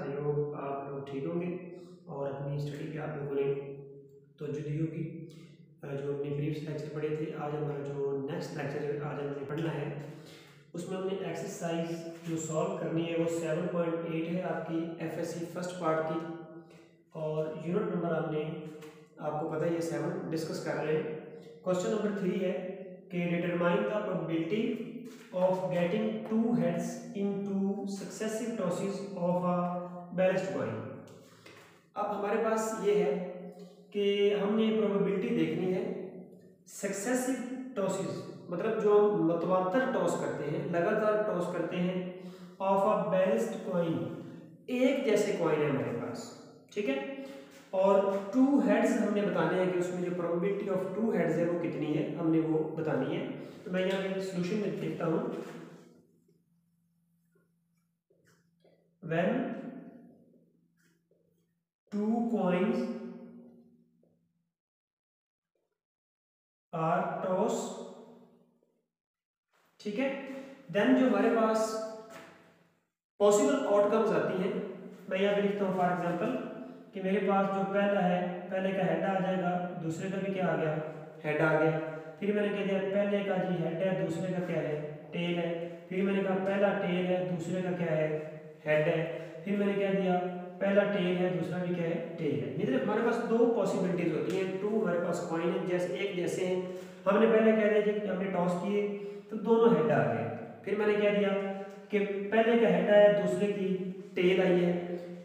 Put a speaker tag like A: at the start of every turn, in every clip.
A: I hope आप लोग ठीक होंगे और अपनी स्टडी पे आप लोगों ने तवज्जो दी होगी। जो हमने प्रीवियस लेक्चर पढ़े थे, आज हमारा जो नेक्स्ट लेक्चर आज हमने पढ़ना है उसमें हमने एक्सरसाइज जो सॉल्व करनी है वो 7.8 है आपकी एफएससी फर्स्ट पार्ट की, और यूनिट नंबर हमने आपको पता है ये 7 डिस्कस कर रहे हैं। क्वेश्चन नंबर 3 है कि determine the probability of getting two heads in two successive tosses of a balanced coin। अब हमारे पास ये है कि हमने प्रोबेबिलिटी देखनी है सक्सेसिव टॉसेस, मतलब जो हम मतवातर टॉस करते हैं, लगातार टॉस करते हैं, ऑफ अ बैलेंस्ड कॉइन, एक जैसे कॉइन है हमारे पास, ठीक है। और टू हेड्स हमने बताने हैं कि उसमें जो प्रोबेबिलिटी ऑफ टू हेड्स है वो कितनी है, हमने वो बतानी है। तो मैं यहाँ पे सॉल्यूशन में देखता हूँ। When two coins are toss, ठीक है, देन जो हमारे पास पॉसिबल आउटकम्स आती हैं, मैं यहाँ पे लिखता हूँ फॉर एग्जांपल कि मेरे पास जो पहला है, पहले का हेड आ जाएगा, दूसरे का भी क्या आ गया, हेड आ गया। फिर मैंने कह दिया पहले का जी हेड है, दूसरे का क्या है, टेल है। फिर मैंने कहा पहला टेल है, दूसरे का क्या है, हेड है। फिर मैंने कह दिया पहला टेल है, दूसरा भी क्या है, टेल है। मतलब हमारे पास दो पॉसिबिलिटीज होती हैं, टू हमारे पास कॉइन है, जैसे एक जैसे हैं। हमने पहले कह दिया कि हमने टॉस किए तो दोनों हेड आ गए। फिर मैंने कह दिया कि पहले का हेड आया, दूसरे की टेल आई है,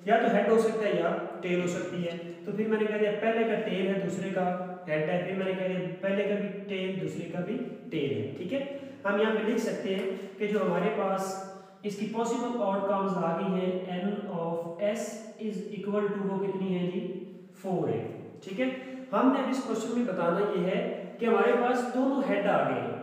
A: या तो हेड हो सकता है या टेल हो सकती है। तो फिर मैंने कह दिया पहले का टेल है, दूसरे का हेड है। फिर मैंने कह दिया पहले का भी टेल, दूसरे का भी टेल है, ठीक है। हम यहाँ पे लिख सकते हैं कि जो हमारे पास इसकी पॉसिबल आउटकम्स आ गई हैं, n of s is equal to वो कितनी है जी, 4 है, ठीक है। हमने इस क्वेश्चन में बताना ये है कि हमारे पास दोनों हेड आ गए हैं,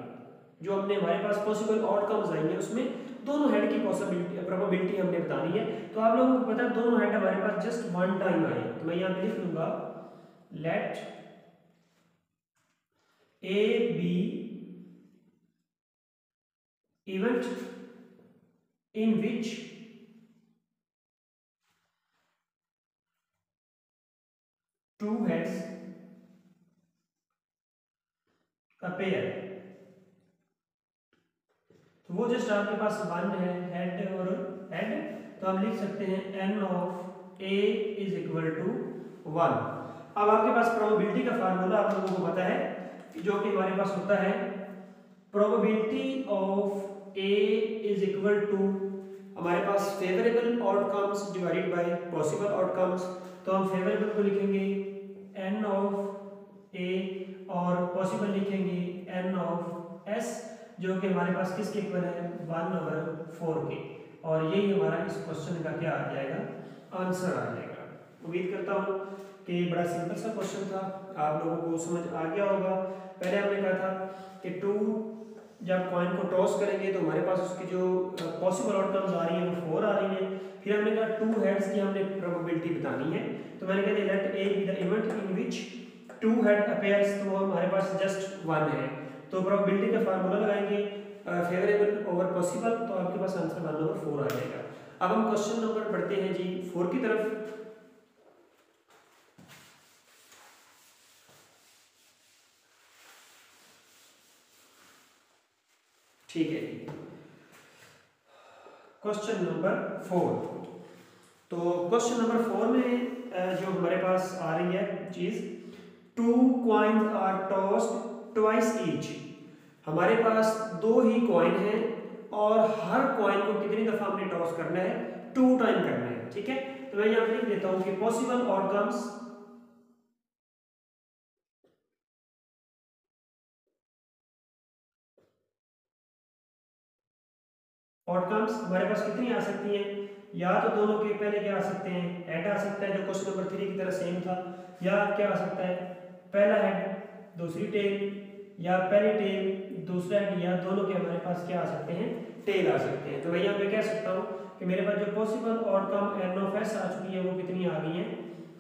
A: जो हमने हमारे पास पॉसिबल आउटकम्स आएंगे उसमें दोनों हेड की पॉसिबिलिटी प्रोबेबिलिटी हमने बतानी है। तो आप लोगों को पता है दोनों हेड हमारे पास जस्ट वन टाइम आए, तो मैं यहाँ पे लिख लूंगा let A be event in which two heads appear. तो वो जस्ट आपके पास वन है, हेड और हेड, तो हम लिख सकते हैं n of a is equal to 1। अब आपके पास प्रोबेबिलिटी का फार्मूला आप लोगों को पता है, जो कि हमारे पास होता है probability of a is equal to हमारे पास favourable outcomes divided by possible outcomes. तो हम फेवरेबल को लिखेंगे n ऑफ a और पॉसिबल लिखेंगे n ऑफ s, जो कि हमारे पास किसके इक्वल है, 1/4 के। और यही हमारा इस क्वेश्चन का क्या आ जाएगा, आंसर आ जाएगा। उम्मीद करता हूँ कि बड़ा सिंपल सा क्वेश्चन था, आप लोगों को समझ आ गया होगा। पहले हमने कहा था कि टू जब कॉइन को टॉस करेंगे तो हमारे पास उसकी जो पॉसिबल आउटकम्स आ रही है वो 4 आ रही है। फिर हमने कहा टू हेड्स की हमने प्रोबेबिलिटी बतानी है, तो मैंने कहा let A be the event in which two head appears, तो हमारे पास जस्ट 1 है, तो प्रोबेबिलिटी का फार्मूला लगाएंगे फेवरेबल ओवर पॉसिबल, तो आपके पास आंसर 1/4 आ जाएगा। अब हम क्वेश्चन नंबर पढ़ते हैं जी 4 की तरफ। ठीक है जी, क्वेश्चन नंबर 4। तो क्वेश्चन नंबर 4 में जो हमारे पास आ रही है चीज, two coins are tossed twice each. हमारे पास दो ही कॉइन हैं और हर कॉइन को कितनी दफा हमने टॉस करना है, 2 टाइम करना है, ठीक है। तो मैं यहाँ पे लिख देता हूँ कि पॉसिबल आउटकम्स हमारे पास कितनी आ सकती हैं, या तो दोनों के पहले क्या आ सकते हैं, हेड आ सकता है जो क्वेश्चन नंबर 3 की तरह सेम था, या क्या आ सकता है पहला हेड दूसरी टेल, या पहली टेल दूसरा हेड, या दोनों के हमारे पास क्या आ सकते हैं, टेल आ सकते हैं। तो मैं यहाँ पे कह सकता हूँ कि मेरे पास जो possible outcome n of s आ चुकी है वो कितनी आ गई है,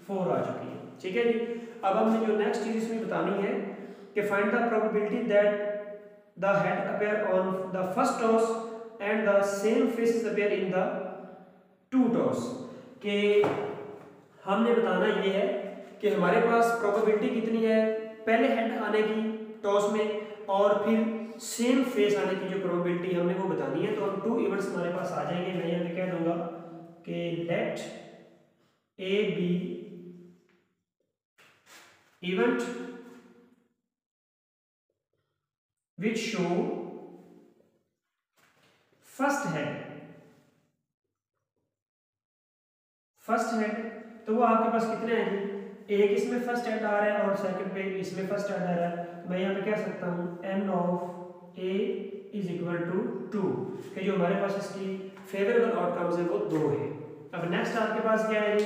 A: 4 आ चुकी है, ठीक है जी। अब हमने जो नेक्स्ट चीज इसमें बतानी है कि find the probability that the head appear on the first toss and the same faces appear in the two toss। कि हमने बताना ये है कि हमारे पास प्रोबेबिलिटी कितनी है पहले हेड आने की टॉस में, और फिर सेम फेस आने की जो प्रोबेबिलिटी हमने वो बतानी है। तो हम 2 इवेंट्स हमारे पास आ जाएंगे। मैं यहाँ पे कह दूंगा कि let A be event which show first head, तो वो आपके पास कितने हैं जी, एक इसमें फर्स्ट हेड आ रहा है और सेकंड पे इसमें फर्स्ट हेड आ रहा है। तो मैं यहाँ पे कह सकता हूँ n of a is equal to 2, कि जो हमारे पास इसकी फेवरेबल आउटकम्स है वो 2 है। अब नेक्स्ट आपके पास क्या है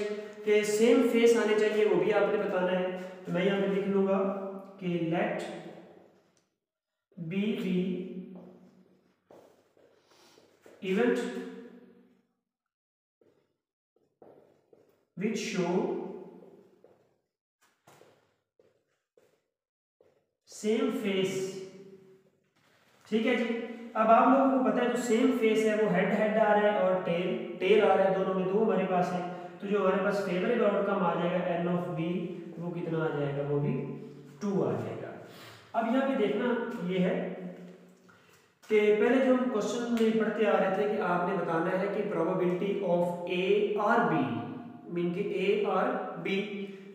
A: कि सेम फेस आने चाहिए, वो भी आपने बताना है। तो मैं यहाँ पे लिख लूंगा कि let B be event which show same face. ठीक है जी। अब आप लोगों को पता है जो सेम फेस है वो हेड आ रहा है और टेल आ रहा है, दोनों में 2 हमारे पास है। तो जो हमारे पास फेवरेबल आउटकम आ जाएगा n ऑफ b, वो कितना आ जाएगा, वो भी 2 आ जाएगा। अब यहाँ पे देखना ये है कि पहले जो हम क्वेश्चन में पढ़ते आ रहे थे कि आपने बताना है कि प्रोबेबिलिटी ऑफ a और b, मीन कि a और b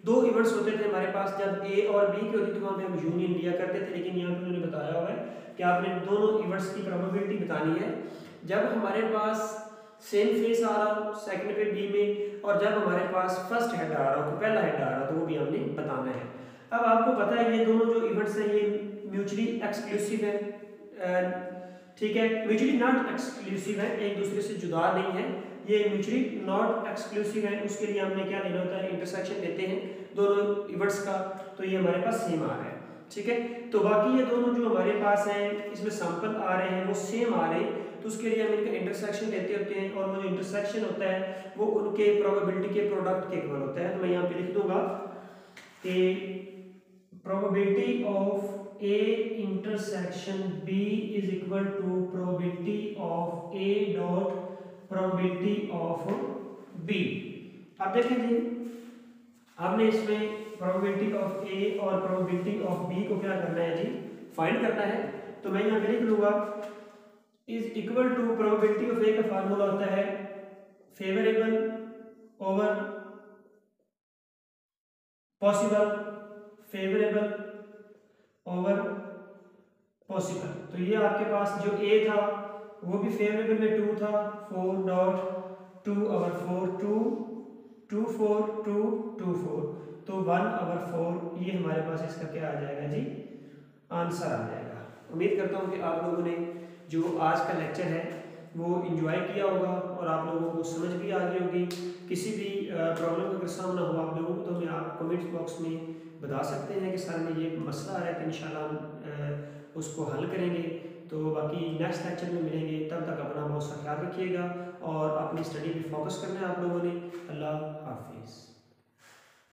A: 2 इवेंट्स होते थे हमारे पास। जब a और b की होती थी वहाँ पे हम यूनियन लिया करते थे, लेकिन यहाँ पे उन्होंने बताया हुआ है कि आपने दोनों इवेंट्स की प्रोबेबिलिटी बतानी है। जब हमारे पास सेम फेस आ रहा हो सेकंड पे b में, और जब हमारे पास फर्स्ट हेड आ रहा हो, पहला हेड आ रहा हो, तो वो भी हमने बताना है। अब आपको पता है ये दोनों जो इवेंट्स हैं ये म्यूचुअली एक्सक्लूसिव है, ठीक है, म्यूचुअली नॉट एक्सक्लूसिव है, एक दूसरे से जुदा नहीं है, ये म्यूचुअली नॉट एक्सक्लूसिव है। उसके लिए हमने क्या लेना होता है, इंटरसेक्शन लेते हैं दोनों इवेंट्स का, तो ये हमारे पास सेम आ रहा है। ठीक है, तो बाकी ये दोनों जो हमारे पास हैं इसमें सैंपल आ रहे हैं वो सेम आ रहे हैं, तो उसके लिए हम इनका इंटरसेक्शन लेते होते हैं, और वो जो इंटरसेक्शन होता है वो उनके प्रोबेबिलिटी के प्रोडक्ट के इक्वल होता है। तो मैं यहाँ पे लिख दूंगा कि probability of A intersection B is equal to probability of A dot probability of B। अब देखें जी, आपने इसमें probability of A और probability of B को क्या करना है जी, फाइंड करना है। तो मैं यहाँ पे लिख लूंगा is equal to probability of A का फार्मूला होता है favourable over possible, favourable over possible. तो ये आपके पास जो A था वो भी फेवरेबल में 2 था, 4 डॉट 2 ओवर 4 2 2 4 2 2 4, तो 1 ओवर 4 ये हमारे पास इसका क्या आ जाएगा जी, आंसर आ जाएगा। उम्मीद करता हूँ कि आप लोगों ने जो आज का लेक्चर है वो एंजॉय किया होगा और आप लोगों को समझ भी आ गई होगी। किसी भी प्रॉब्लम का अगर सामना हो आप लोगों को तो हमें आप कमेंट बॉक्स में बता सकते हैं कि सर में ये मसला आ रहा है, तो इंशाल्लाह हम उसको हल करेंगे। तो बाकी नेक्स्ट लेक्चर में मिलेंगे, तब तक अपना बहुत सा ख्याल रखिएगा और अपनी स्टडी पे फोकस करना है आप लोगों ने। अल्लाह हाफिज़।